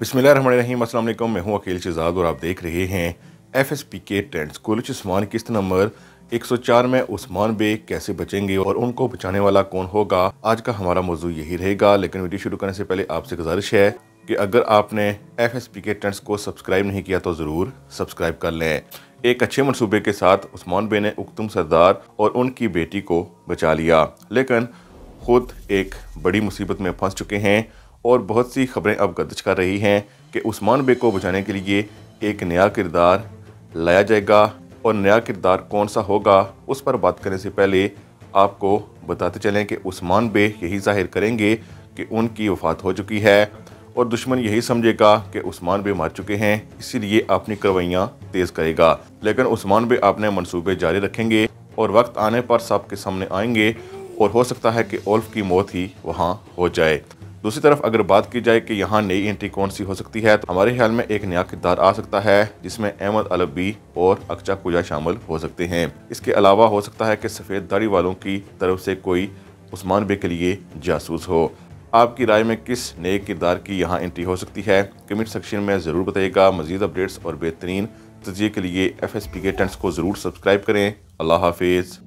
बिस्मिल्लाहिर्रहमानिर्रहीम। अस्सलाम वालेकुम। मैं हूं अकील शहजाद और आप देख रहे हैं FSPK ट्रेंड्स। कॉलेज उस्मान किस्त नंबर 104 में उस्मान बे कैसे बचेंगे और उनको बचाने वाला कौन होगा, आज का हमारा मौजू यही रहेगा। लेकिन वीडियो शुरू करने से पहले आपसे गुजारिश है कि अगर आपने FSPK ट्रेंड्स को सब्सक्राइब नहीं किया तो ज़रूर सब्सक्राइब कर लें। एक अच्छे मनसूबे के साथ उस्मान बे ने उक्तुम सरदार और उनकी बेटी को बचा लिया, लेकिन खुद एक बड़ी मुसीबत में फंस चुके हैं और बहुत सी खबरें अब गर्दिश कर रही हैं कि उस्मान बे को बचाने के लिए एक नया किरदार लाया जाएगा। और नया किरदार कौन सा होगा, उस पर बात करने से पहले आपको बताते चलें कि उस्मान बे यही जाहिर करेंगे कि उनकी वफ़ात हो चुकी है और दुश्मन यही समझेगा कि उस्मान बे मर चुके हैं, इसीलिए अपनी कार्रवाइयाँ तेज़ करेगा। लेकिन उस्मान बे अपने मंसूबे जारी रखेंगे और वक्त आने पर सबके सामने आएंगे और हो सकता है कि ओल्फ की मौत ही वहाँ हो जाए। दूसरी तरफ अगर बात की जाए कि यहाँ नई एंट्री कौन सी हो सकती है, तो हमारे ख्याल में एक नया किरदार आ सकता है जिसमें अहमद अलवी और अक्चा कुजा शामिल हो सकते हैं। इसके अलावा हो सकता है कि सफ़ेद दाढ़ी वालों की तरफ से कोई उस्मान बे के लिए जासूस हो। आपकी राय में किस नए किरदार की यहाँ एंट्री हो सकती है, कमेंट सेक्शन में ज़रूर बताइएगा। मज़ीद अपडेट्स और बेहतरीन तजिए के लिए FSPK ट्रेंड्स को ज़रूर सब्सक्राइब करें। अल्लाह हाफिज़।